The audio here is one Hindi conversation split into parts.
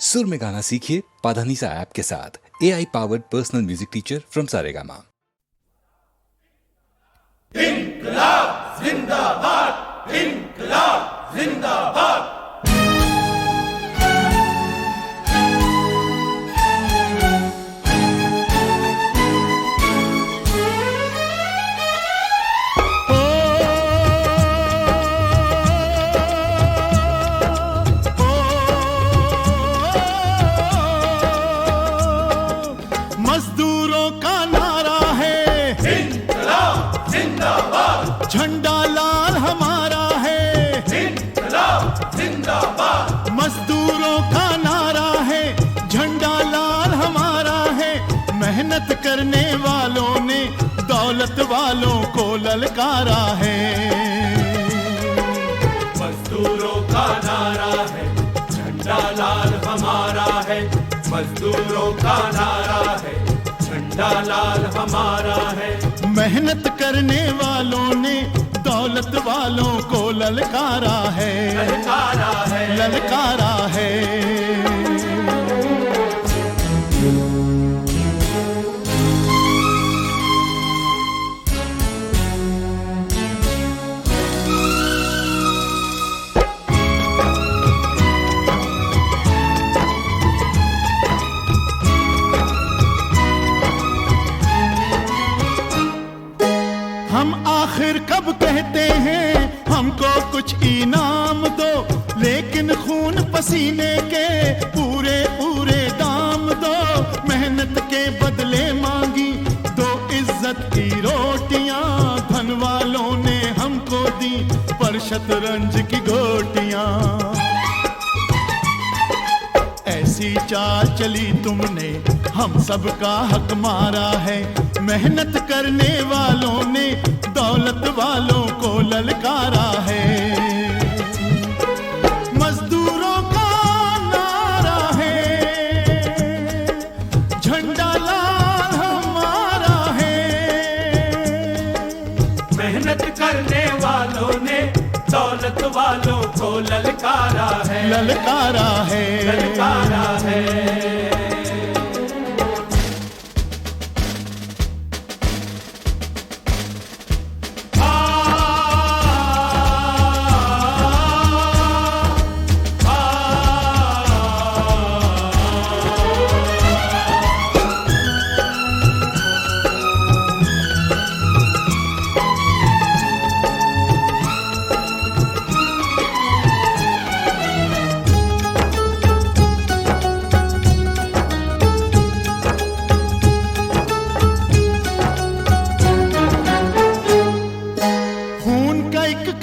सुर में गाना सीखिए पाधानीसा ऐप के साथ। AI powered personal music teacher from Saregama. इनकलाब जिंदाबाद, इनकलाब जिंदाबाद। मजदूरों का नारा है इनकलाब जिंदाबाद, झंडा लाल हमारा है इनकलाब जिंदाबाद। मजदूरों का नारा है झंडा लाल हमारा है। मेहनत करने वालों ने दौलत वालों को ललकारा है। मजदूरों का नारा है झंडा लाल हमारा है। मजदूरों का नारा है झंडा लाल हमारा है। मेहनत करने वालों ने दौलत वालों को ललकारा है, ललकारा है, ललकारा है। हम आखिर कब कहते हैं हमको कुछ इनाम दो, लेकिन खून पसीने के पूरे पूरे दाम दो। मेहनत के बदले मांगी दो इज्जत की रोटियां, धन वालों ने हमको दी पर शतरंज की गोटियां। ऐसी चाल चली तुमने हम सबका हक मारा है। मेहनत करने वालों ने दौलत वालों को ललकारा है। मजदूरों का नारा है झंडा लाल हमारा है। मेहनत करने वालों ने दौलत वालों को ललकारा है, ललकारा है, ललकारा है।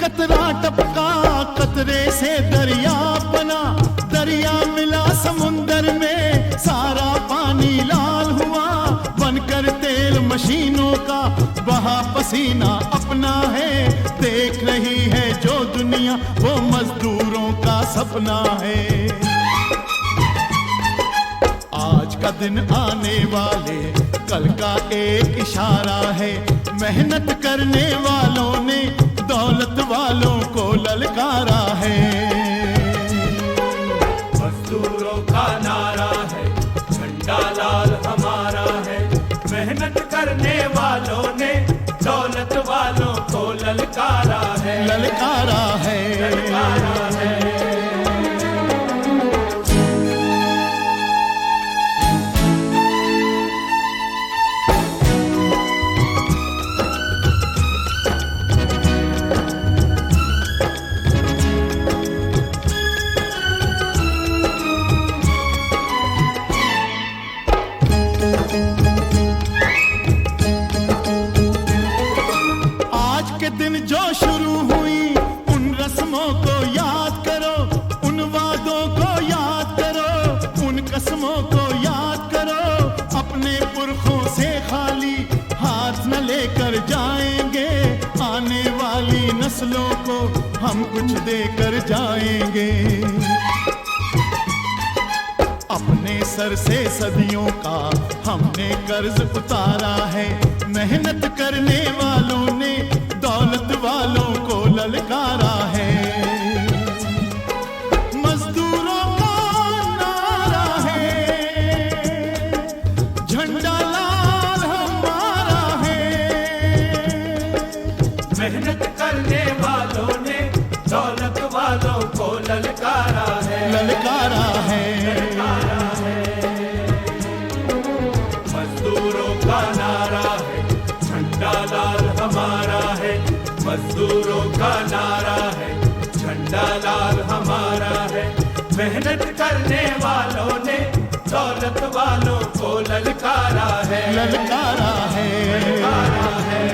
कतरा टपका कतरे से दरिया बना, दरिया मिला समुंदर में सारा पानी लाल हुआ। बनकर तेल मशीनों का बहा पसीना अपना है। देख रही है जो दुनिया वो मजदूरों का सपना है। आज का दिन आने वाले कल का एक इशारा है। मेहनत करने वालों ने दौलत वालों को ललकारा है। मजदूरों का नारा है झंडा लाल हमारा है। मेहनत करने वालों ने दौलत वालों को ललकारा है, ललकारा है, ललकारा है। दिन जो शुरू हुई उन रस्मों को याद करो, उन वादों को याद करो, उन कसमों को याद करो। अपने पुरखों से खाली हाथ न लेकर जाएंगे, आने वाली नस्लों को हम कुछ देकर जाएंगे। अपने सर से सदियों का हमने कर्ज उतारा है। मेहनत करने वालों ने दौलत वालों को ललकारा है। मजदूरों का नारा ललकारा है। मजदूरों का नारा है, झंडा लाल हमारा है। मजदूरों का नारा है, झंडा लाल हमारा है। मेहनत करने वालों ने दौलत वालों को ललकारा है, ललकारा है। ललकारा है।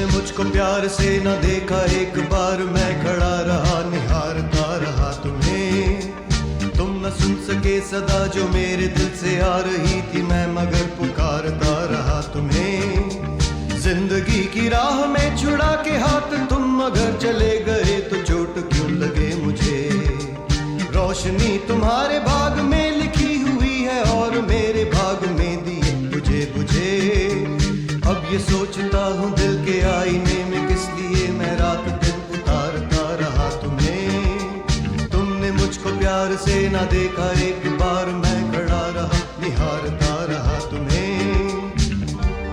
मुझको प्यार से न देखा एक बार, मैं खड़ा रहा निहारता रहा तुम्हें। तुम न सुन सके सदा जो मेरे दिल से आ रही थी, मैं मगर पुकारता रहा तुम्हें। जिंदगी की राह में छुड़ा के हाथ तुम मगर चले गए, तो चोट क्यों लगे मुझे। रोशनी तुम्हारे भाग में लिखी हुई है और मेरे भाग में दिए बुझे बुझे। अब ये सोचता हूँ दिल के आईने में, किस लिए मैं रात दिन उतारता रहा तुम्हें। तुमने मुझको प्यार से ना देखा एक बार, मैं खड़ा रहा निहारता रहा तुम्हें।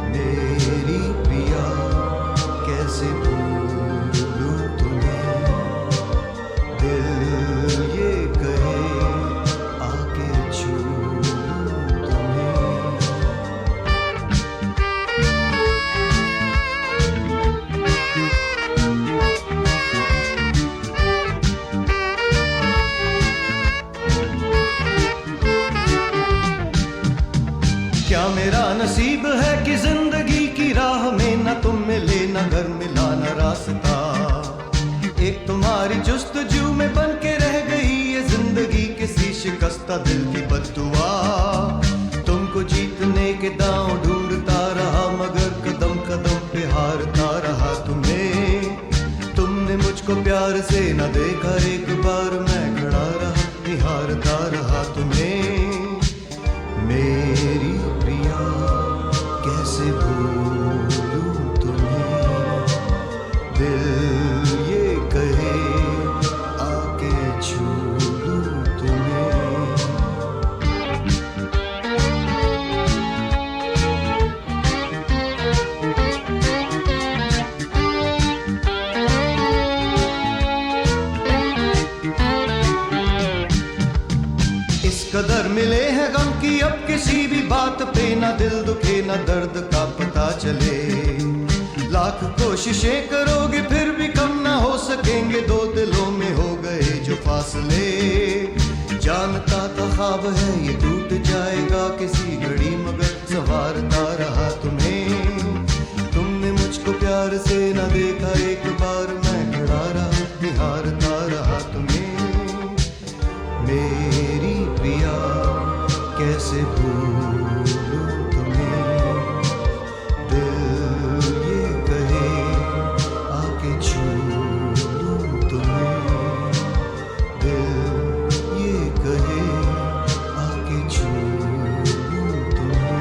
मेरी प्रिया कैसे भूलूं तुम्हें, दिल ये कहे आके छू तुम्हें। क्या मेरा नसीब है कि जिंदगी की राह में न तुम मिले, न घर मिला न रास्ता। एक तुम्हारी जुस्तजू में बन के रह गई ये जिंदगी, किसी शिकस्ता दिल की बद्दुआ। तुमको जीतने के दांव ढूंढता रहा, मगर कदम कदम पे हारता रहा तुम्हें। तुमने मुझको प्यार से न देखा एक बार, मैं खड़ा रहा निहारता रहा तुम्हें। मेरी प्रिया कैसे भूलूं तुम्हें, दिल ये कहे आके छू लूं तुम्हें। इस कदर मिले हैं गम की अब किसी भी बात पे ना दिल दुखे ना दर्द का पता चले। लाख कोशिशें करोगे फिर भी कम ना हो सकेंगे, दो दिलों में हो गए जो फासले। जानता था ख्वाब है ये टूट जाएगा किसी घड़ी, मगर संवारता रहा तुम्हें। तुमने मुझको प्यार से ना देखा एक बार, मैं खड़ा रहा निहारता रहा तुम्हें। मेरी प्रिया कैसे भूलूं तुम्हें, दिल ये कहे आके छू लूं तुम्हें। दिल ये कहे आके छू लूं तुम्हें।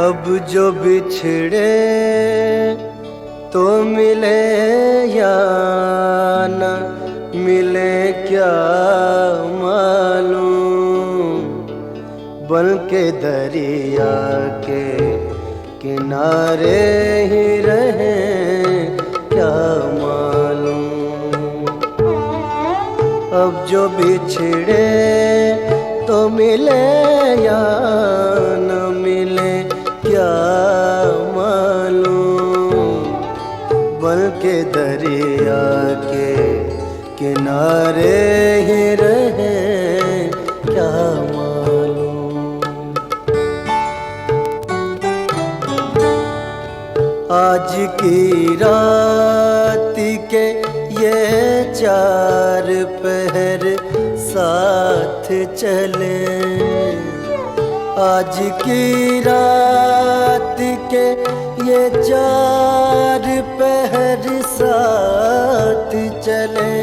अब जो बिछड़े तो मिले या न मिले क्या मालूम, बल्कि दरिया के किनारे ही रहे क्या मालूम। अब जो बिछड़े तो मिले या न मिले क्या मालूम, बन के दरिया के किनारे ही रहे क्या मालूम। आज की रात के ये चार पहर साथ चले, आज की रात के ये चार पहर साथ चले,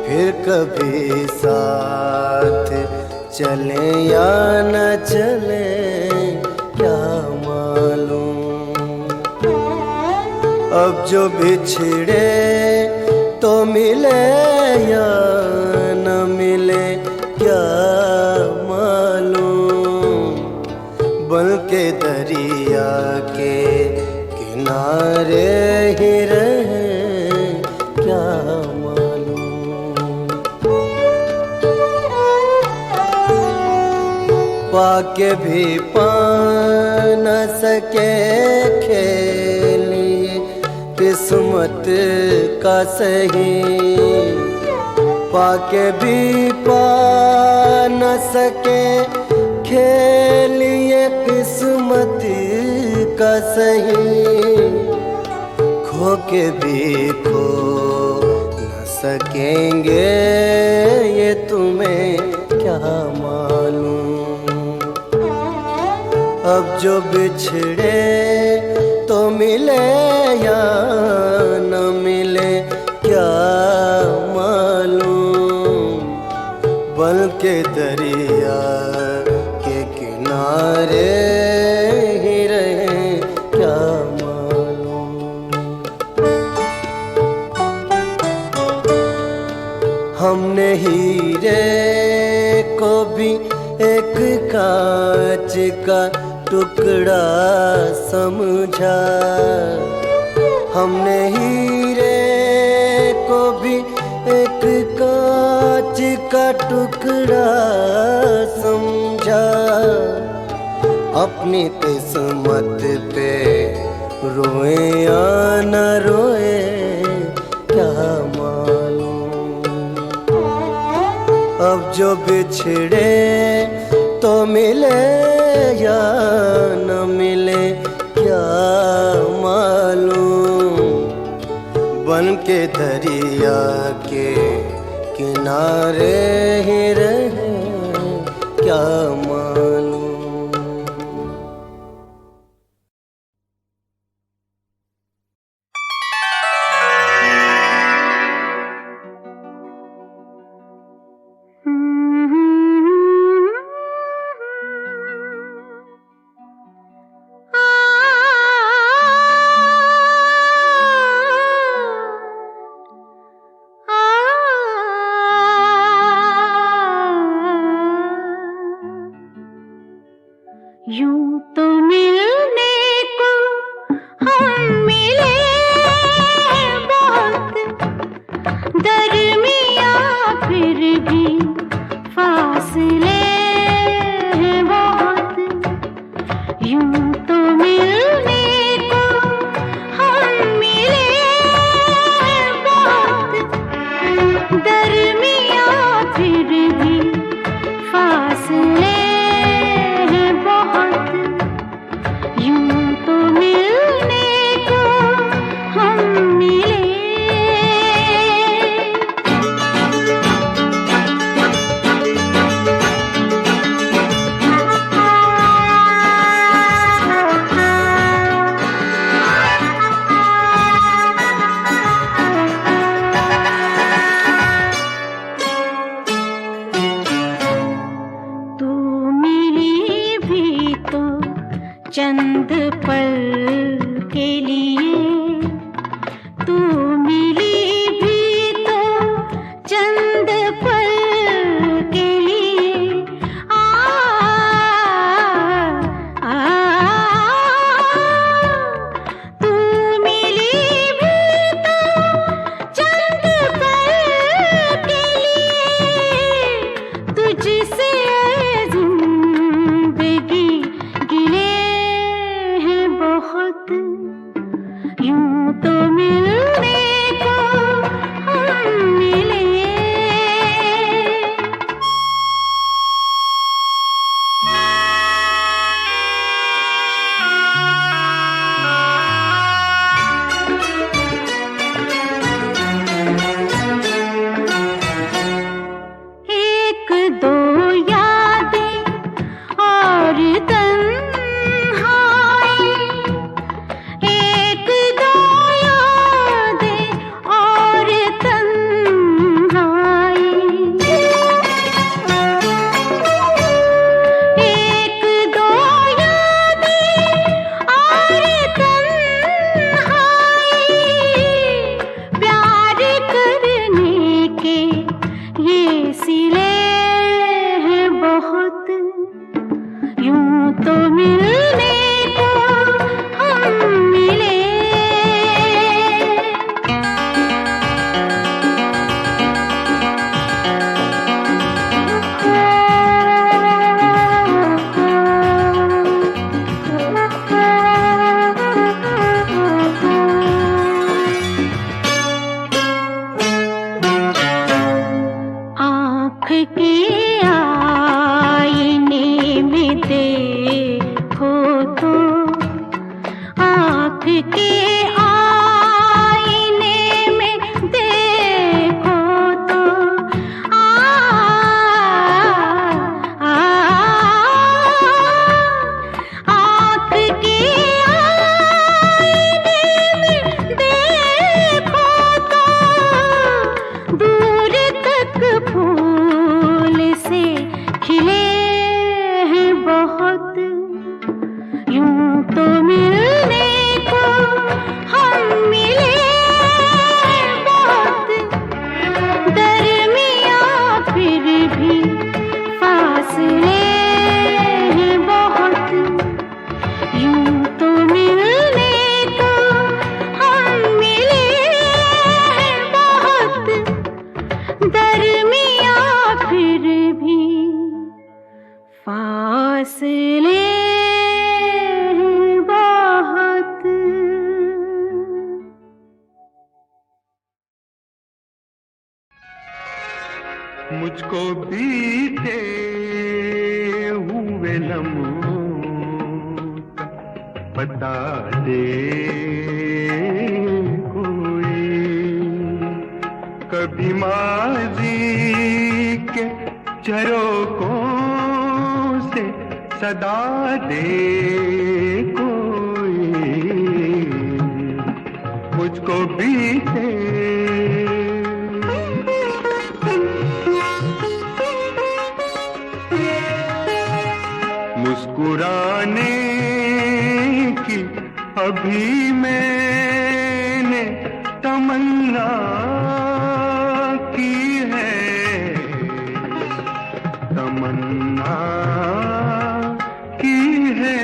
फिर कभी साथ चले या न चले क्या मालूम। अब जो बिछड़े तो मिले या न मिले क्या मालूम। बन के दरिया के किनारे ही रहे क्या मालूम। पाके भी पा न सके खेली किस्मत का सही, पाके भी पा न सके खेलिए किस्मत का सही। खो के भी खो न सकेंगे ये तुम्हें क्या मालूम। अब जो बिछड़े तो मिले या न मिले क्या मालूम। बन के दरिया के किनारे ही रहे क्या मालूम। हमने हीरे को भी एक कांच का टुकड़ा समझा, हमने हीरे को भी एक कांच का टुकड़ा समझा। अपनी किस्मत पे रोए या न रोए क्या मालूम। अब जो बिछड़े तो मिले या न मिले क्या मालूम। बन के दरिया के किनारे ही रहे क्या मालूम। यूं तो मिलने को हम मिले। एक दो यादें और तन्हाई, एक दो यादें और तन्हाई, एक दो यादें और तन्हाई, प्यार करने के ये सिले हैं बहुत, यूं तो मिलने को हम मिले। आँख के आईने में देखो तो, आँख के आईने में देखो तो, आँख के आईने में देखो तो, दूर तक फूल से खिले हैं बहुत, यूं तो मिलने को हम मिले बहुत, दरमियाँ फिर भी फासले हैं बहुत, यूं तो मिलने को हम मिले बहुत, दरमियाँ फिर भी फासले हैं बहुत। मुझको बीते हुए लम्हों का बता दे कोई, कभी माजी के झरोकों से सदा दे कोई, मुझको बीते मुस्कुराने की अभी मैंने तमन्ना की है, तमन्ना की है,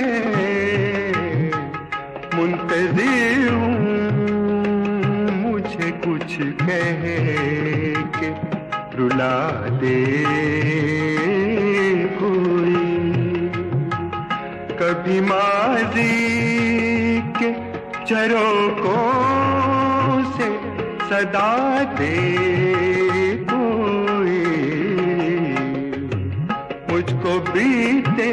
मुंतज़िर हूँ मुझे कुछ कह के रुला दे कोई, कभी माजी के झरोकों से सदा दे कोई, मुझको बीते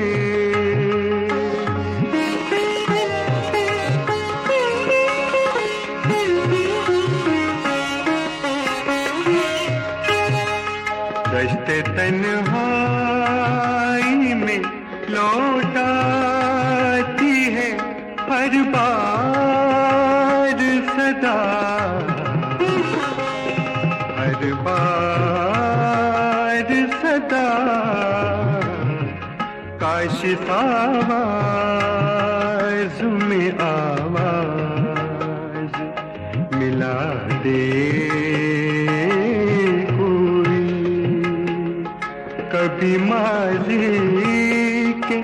दश्ते तन्हाई में लौटाती है हर बार सदा, हर बार सदा, काश आवाज़ में आवाज़ मिला दे कोई, कभी माजी के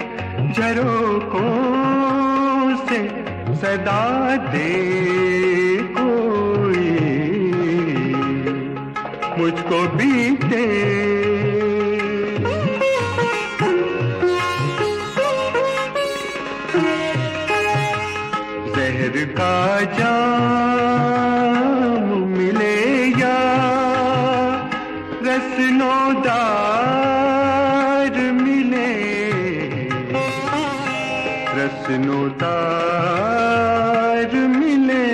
झरोकों से सदा दे कोई, मुझको बीते जहर का जा जाम मिले या रसनोदार मिले, रसनोदार मिले,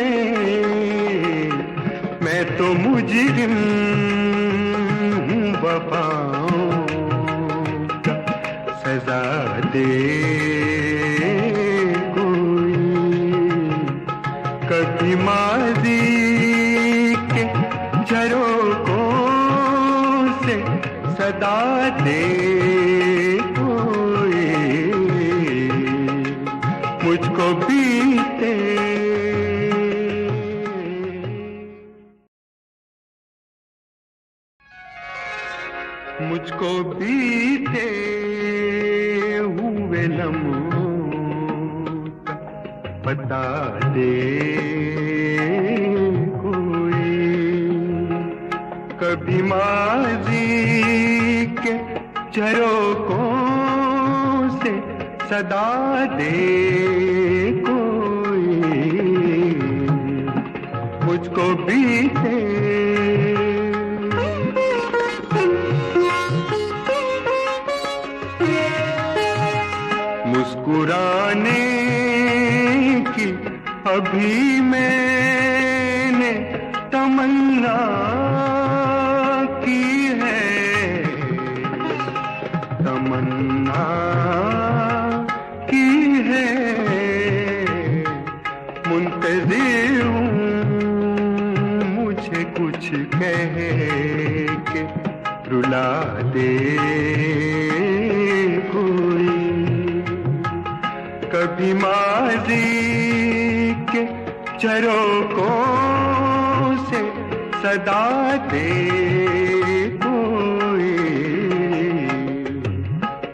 मैं तो मुजरिम हूँ वफाओं का सजा दे कोई, कभी माजी के झरोकों से सदा दे कोई, मुझको बीते मुझको बीते हुए लम्हों का बता दे कोई, कभी माजी के झरोकों से सदा दे कोई, मुझको बीते मुस्कुराने की अभी मैंने तमन्ना की है, तमन्ना की है, मुंतज़िर हूँ मुझे कुछ कह के रुला दे कोई, कभी माजी के झरोकों से सदा दे कोई,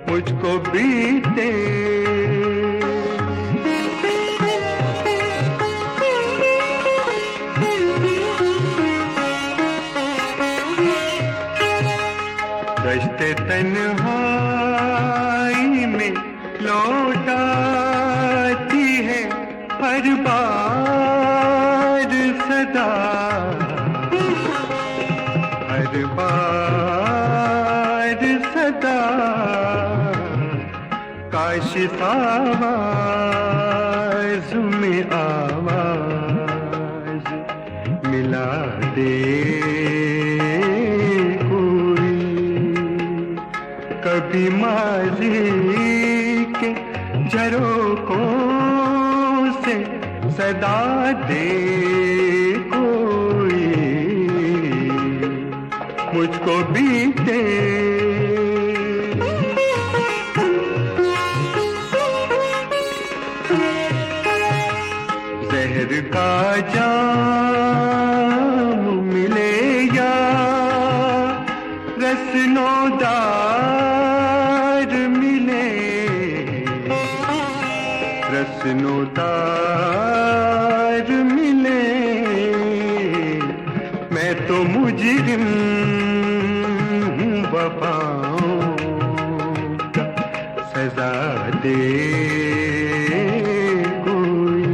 मुझको बीते दश्ते तन्हाई में लौटाती है हर बार सदा, हर बार सदा, काश आवाज़ में आवाज़ मिला दे कोई, कभी माजी के झरोकों से सदा दे कोई, मुझको बीते जहर का जाम मिले या रसनोदार मिले, रसनोदार मिले, मैं तो मुजरिम हूँ वफाओं का सजा दे कोई,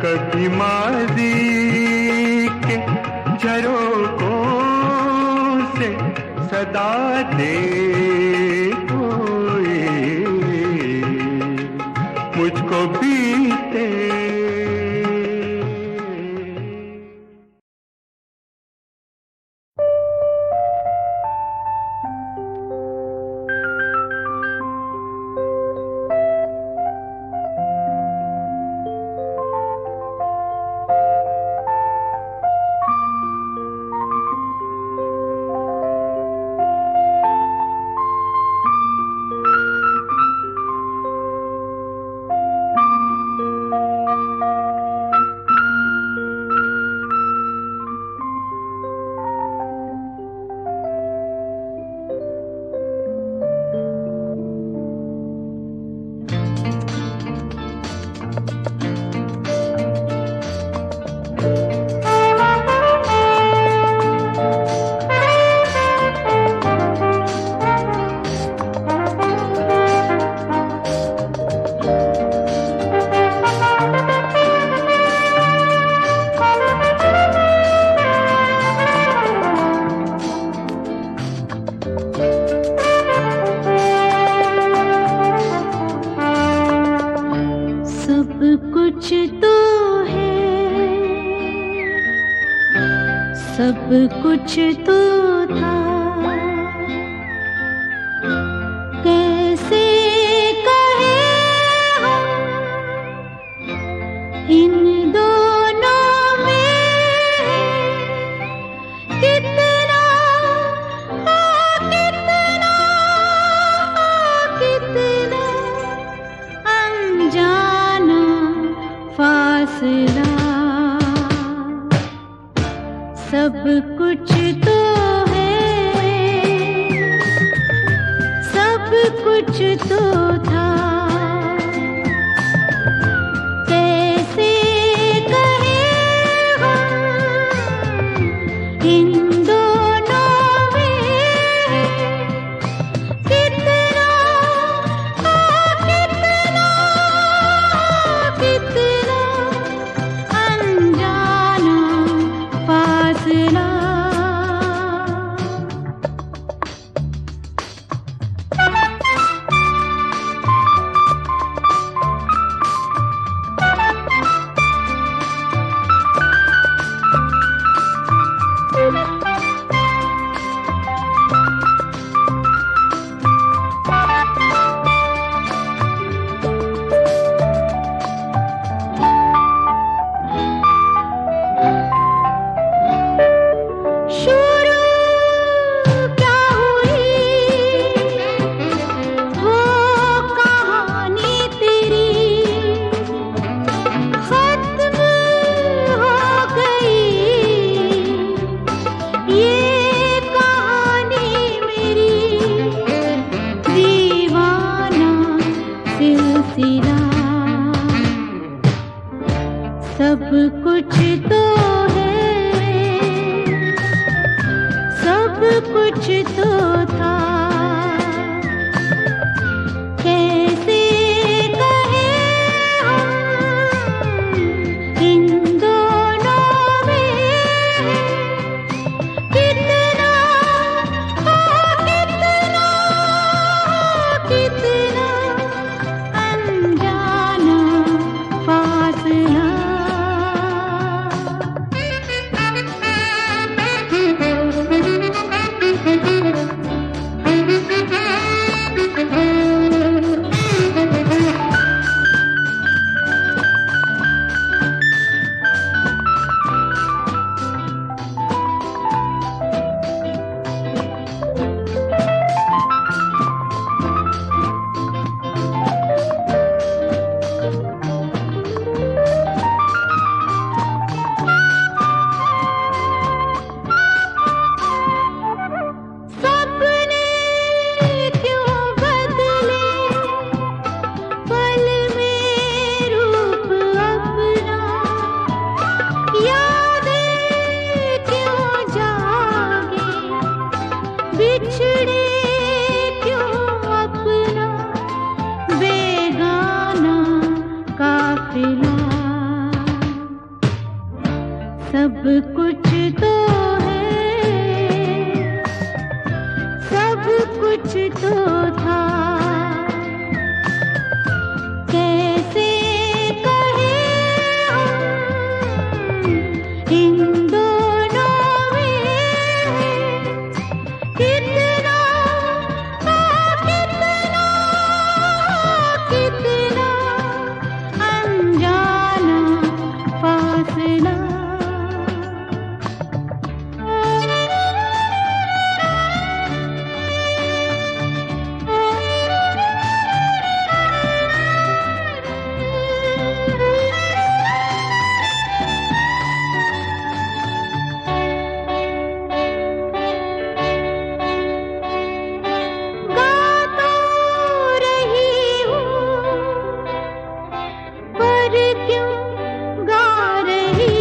कभी माजी के झरोकों से सदा दे कोई, मुझको बीते सब कुछ तो था, कैसे कहे हम इन दोनों में कितना कितना अनजाना फासला। सब कुछ तो है, सब कुछ तो था, कैसे कहे हम इन दोनों में कितना कितना अनजाना फासला। शुरू क्या हुई वो कहानी तेरी, खत्म हो गई ये कहानी मेरी, दीवाना सिलसिला। सब कुछ तो है, सब कुछ तो था, कैसे कहे हम इन दोनों में कितना कितना अनजाना फासला। सपने क्यों बदले पल में रूप अपना, यादें क्यों जागे बिछड़े क्यों अपना बेगाना काफिला। सब कुछ तो है, सब कुछ तो था, कैसे कहे हम इन दोनों में कितना कितना अनजाना फासला। गा तो रही हूँ पर क्यों गा रही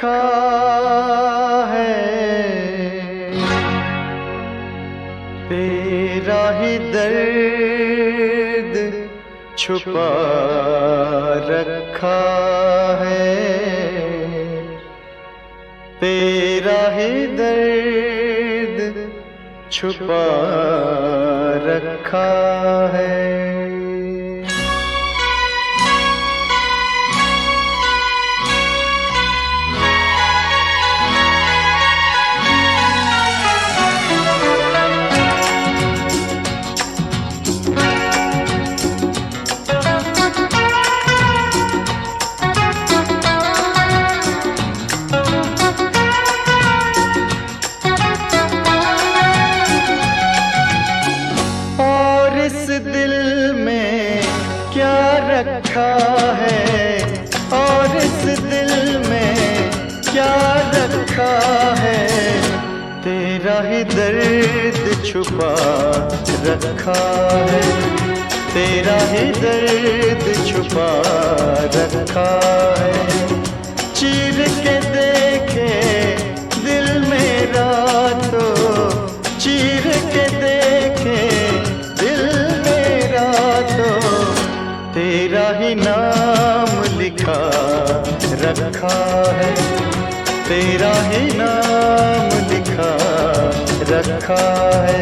रखा है, तेरा ही दर्द छुपा रखा है, तेरा ही दर्द छुपा रखा है। रखा है और इस दिल में क्या रखा है, तेरा ही दर्द छुपा रखा है, तेरा ही दर्द छुपा रखा है। चीर के देखे दिल मेरा तो, चीर के देखे दिल मेरा तो, तेरा ही नाम लिखा रखा है, तेरा ही नाम लिखा रखा है।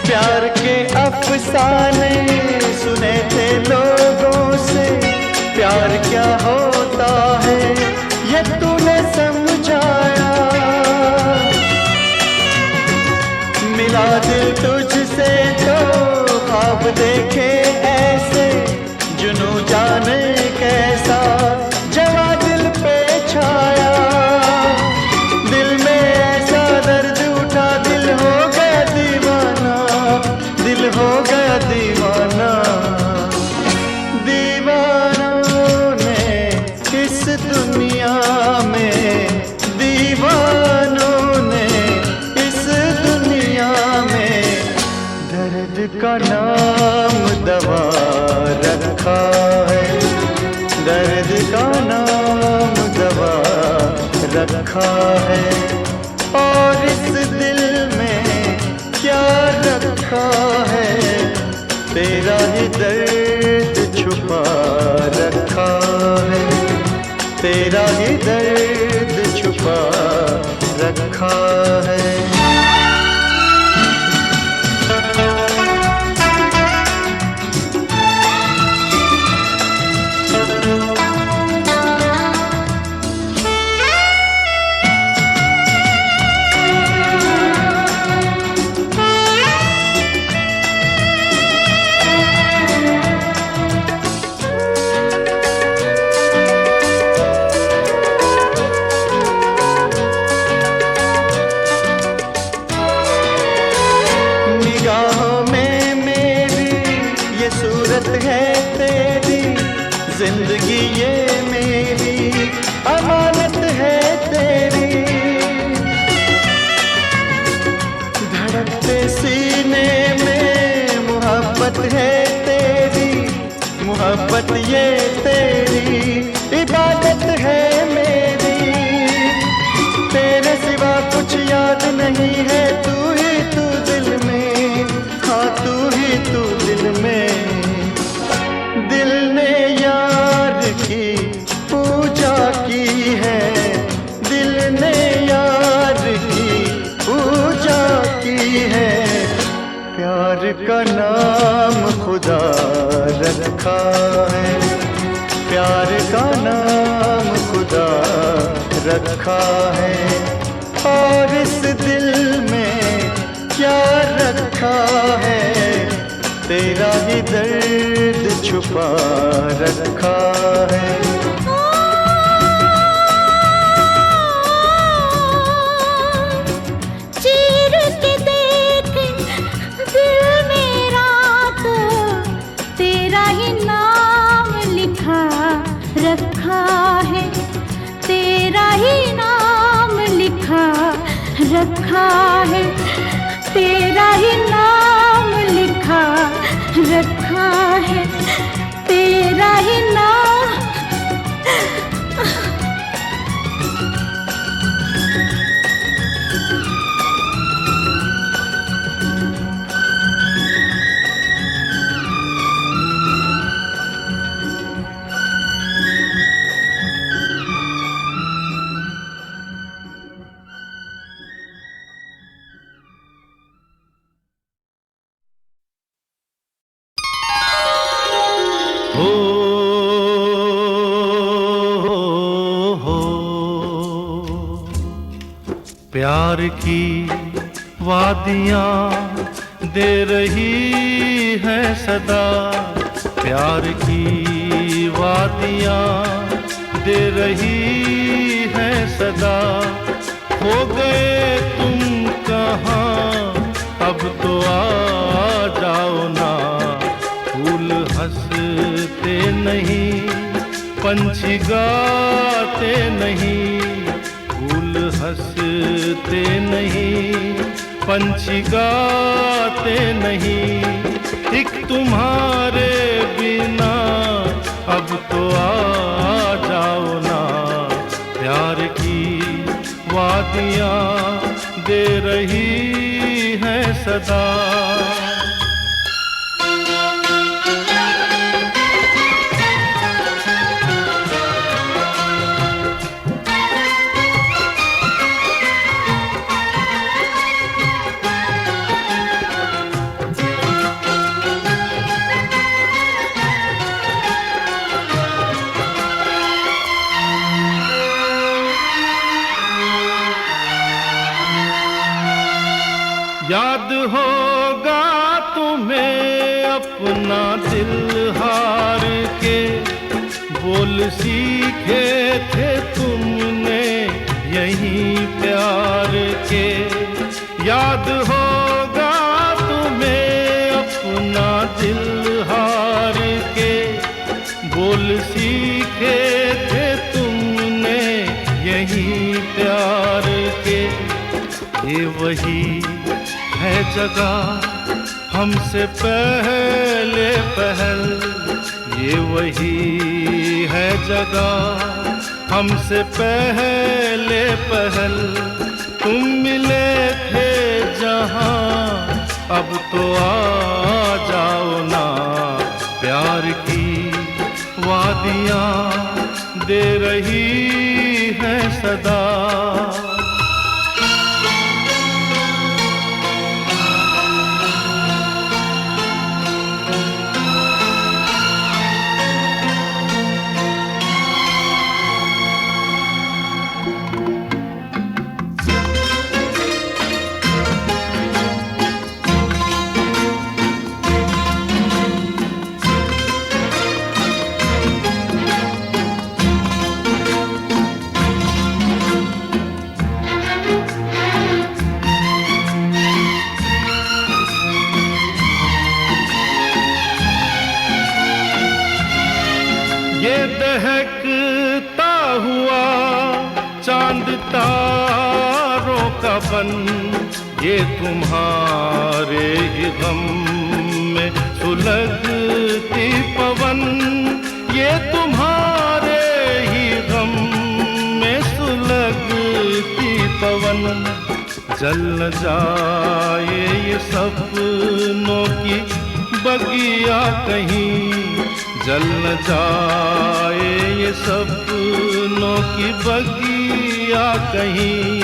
प्यार के अफसाने सुने थे लोगों से, प्यार क्या होता है ये तूने समझाया। मिला दिल तुझसे तो ख्वाब देखे ऐसे, जुनू जाने कैसा जवा दिल पे छाया। दिल में ऐसा दर्द उठा, दिल हो गया दीवाना, दिल हो गया दीवाना। दीवानों ने इस दुनिया में, दीवानों ने इस दुनिया में दर्द का नाम दवा रखा है, दर्द का नाम दवा रखा है। और इस दिल में क्या रखा है, तेरा ही दर्द छुपा रखा है, तेरा ही दर्द छुपा रखा है। सूरत है तेरी, जिंदगी ये मेरी अमानत है तेरी। धड़कते सीने में मोहब्बत है तेरी, मोहब्बत ये तेरी इबादत है मेरी। तेरे सिवा कुछ याद नहीं है, तू ही तू दिल में, हाँ तू ही तू दिल में। दिल ने यार की पूजा की है, दिल ने यार की पूजा की है। प्यार का नाम खुदा रखा है, प्यार का नाम खुदा रखा है। और इस दिल में क्या रखा है, तेरा ही दर्द छुपा रखा है। चीर रखा है, तेरा ही नाम लिखा रखा है, तेरा ही नाम। प्यार की वादियाँ दे रही है सदा, प्यार की वादियाँ दे रही है सदा। हो गए तुम कहाँ, अब तो आ जाओ ना। फूल हंसते नहीं, पंछी गाते नहीं, फूल हंसते नहीं, पंछी गाते नहीं। एक तुम्हारे बिना अब तो आ जाओ ना। प्यार की वादियाँ दे रही है सदा। याद होगा तुम्हें अपना दिल हार के, बोल सीखे थे तुमने यहीं प्यार के। याद होगा तुम्हें अपना दिल हार के, बोल सीखे थे तुमने यहीं प्यार के। ये वही है जगह हमसे पहले पहल, ये वही है जगह हमसे पहले पहल। तुम मिले थे जहाँ, अब तो आ जाओ ना। प्यार की वादियाँ दे रही है सदा। ये दहकता हुआ चांद तारों का बन, ये तुम्हारे ही गम में सुलगती पवन। ये तुम्हारे ही गम में सुलगती पवन। जल न जाए ये सपनों की बगिया कहीं, जल न जाए ये सपनों की बगिया कहीं।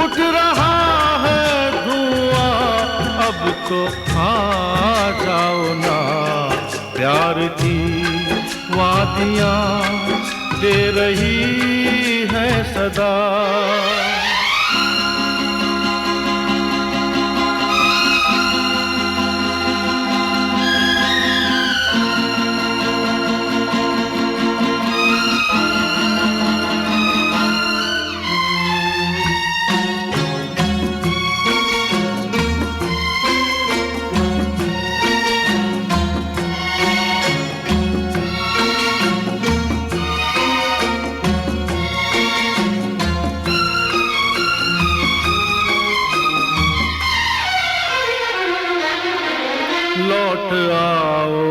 उठ रहा है धुआं, अब तो आ जाओ ना। प्यार की वादियाँ दे रही है सदा। लौट आओ।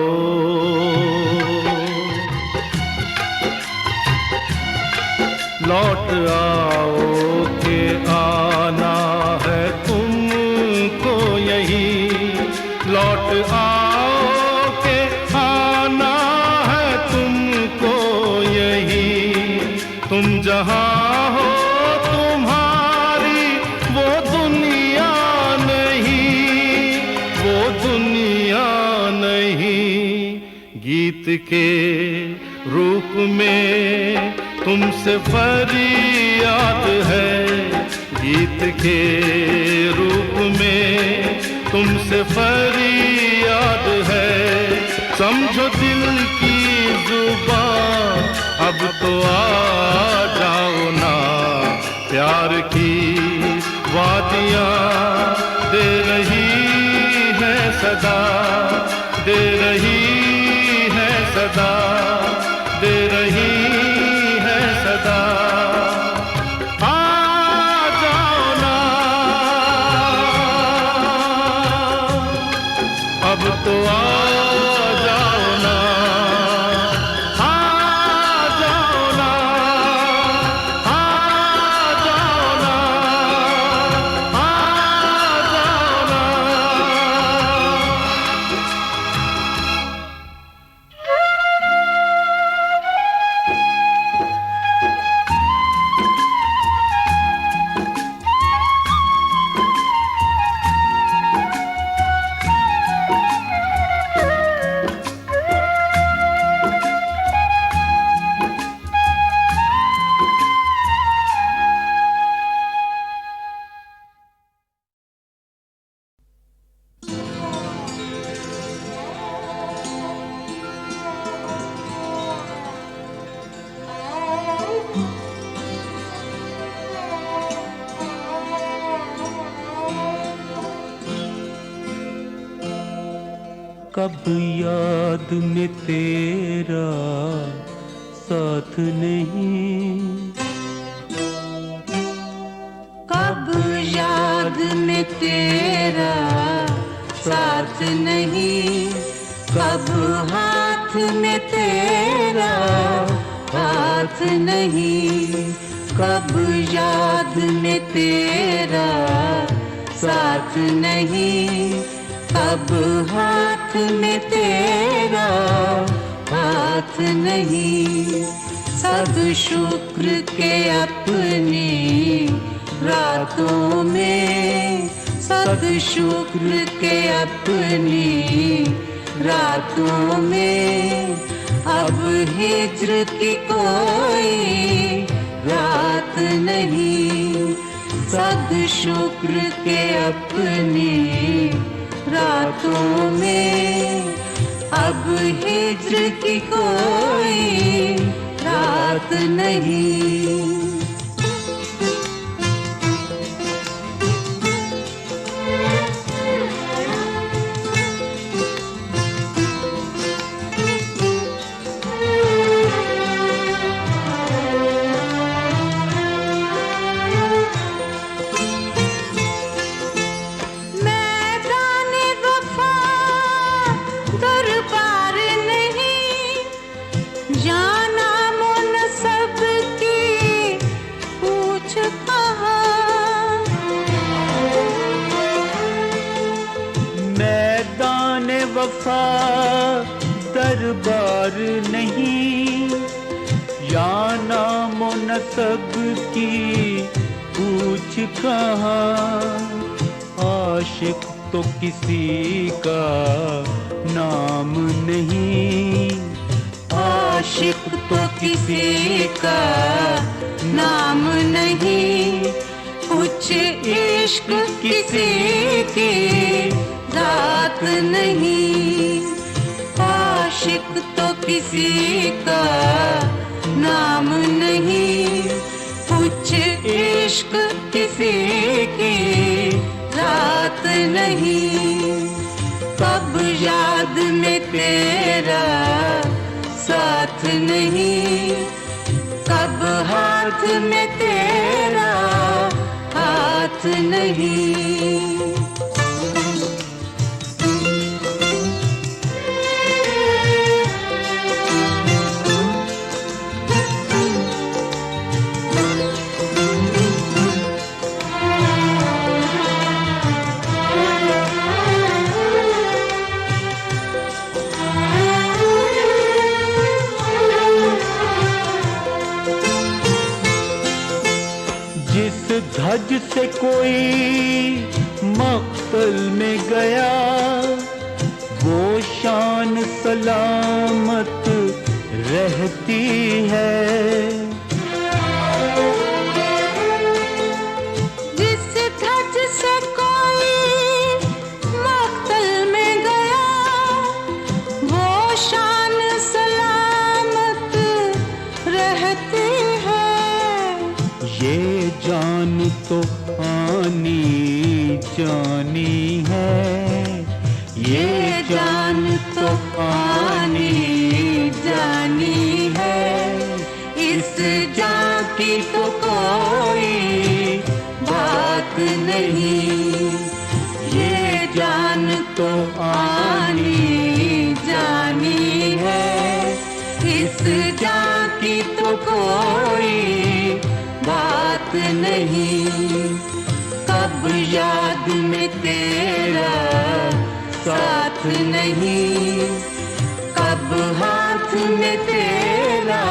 लौट आओ के आना है तुमको यही। लौट आओ के आना है तुमको यही। तुम जहाँ हो तुम्हारी वो दुनिया नहीं, वो दुनिया नहीं। गीत के रूप में तुमसे फरियाद है। गीत के रूप में तुमसे फरियाद है। समझो दिल की जुबान अब तो आ जाओ ना। प्यार की वादियाँ दे रही है सदा, दे रही है सदा, दे रही है सदा। आ जाओ ना अब तो आ जाओ ना। आ जाओ ना, आ जाओ ना, आ जाओ ना। कब याद में तेरा साथ नहीं, कब याद में तेरा साथ नहीं, कब हाथ में तेरा हाथ नहीं, कब याद में तेरा साथ नहीं, कब हाथ में तेरा हाथ नहीं। सब शुक्र के अपनी रातों में, सब शुक्र के अपनी रातों में, अब हिज्र की कोई रात नहीं। सब शुक्र के अपनी रातों में, अब हिज्र की कोई रात नहीं। वफा दरबार नहीं, या नामो नसब की पूछ कहाँ। आशिक तो किसी का नाम नहीं, आशिक तो किसी का नाम नहीं, कुछ इश्क किसी की रात नहीं। आशिक तो किसी का नाम नहीं, कुछ इश्क किसी की रात नहीं। कब याद में तेरा साथ नहीं, कब हाथ में तेरा हाथ नहीं। कोई मक्तल में गया, वो शान सलामत रहती है। जिस धज से कोई मक्तल में गया, वो शान सलामत रहती है। ये जान तो आनी जानी है, ये जान तो आनी जानी है। इस जान की तो कोई बात नहीं, ये जान तो आनी जानी है। इस जान की तो कोई बात नहीं। कब याद में तेरा साथ नहीं, कब हाथ में तेरा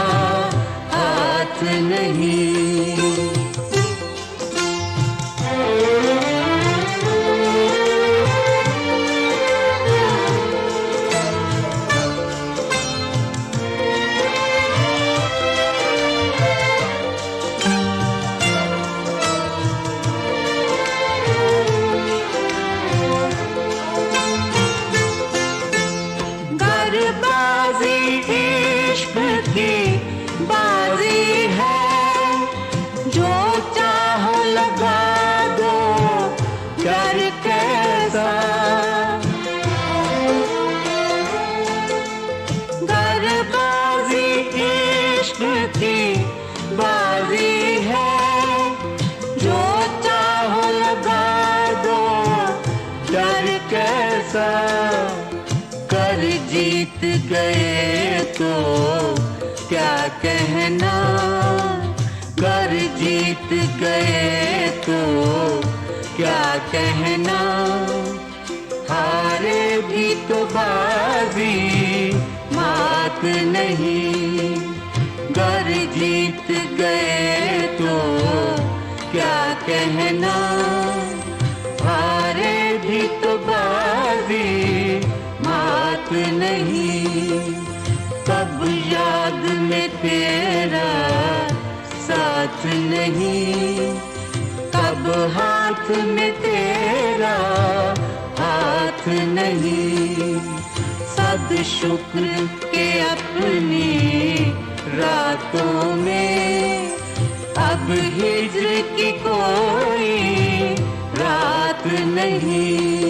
हाथ नहीं। गरबाजी इश्क की बाजी है, जो चाहो लगा दो डर कैसा। गरबाजी इश्क की बाजी है, जो चाहो लगा दो डर कैसा। कर जीत गए तो क्या कहना, कर जीत गए तो क्या कहना। हारे भी तो बाजी मात नहीं, कर जीत गए तो क्या कहना। हारे भी तो बाजी मात नहीं। कब याद में तेरा साथ नहीं, कब हाथ में तेरा हाथ नहीं। सद शुक्र के अपनी रातों में अब हिज्र की कोई रात नहीं।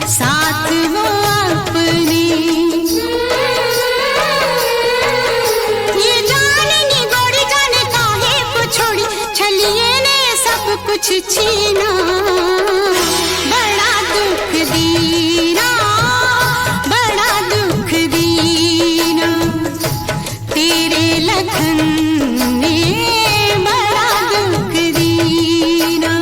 साथ वो अपने। ये जानेंगी गोरी जाने काहे को छोड़ी, छलिए ने सब कुछ छीना। बड़ा दुख दीना, बड़ा दुख दीना, तेरे लखन ने बड़ा दुख दीना।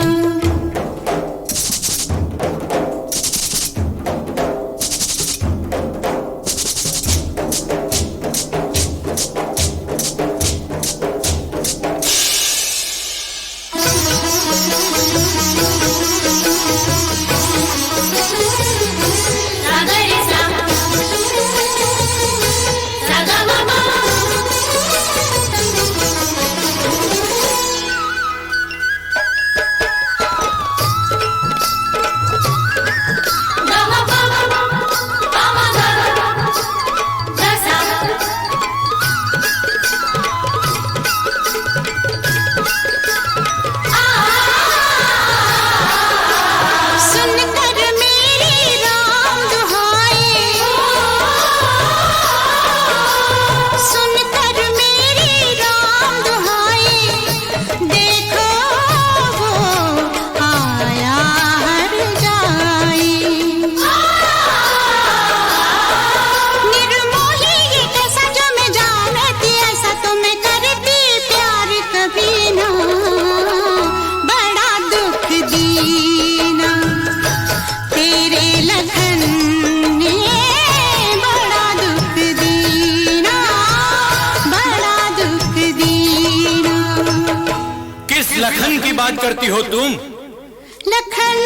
लखन की बात करती हो तुम? लखन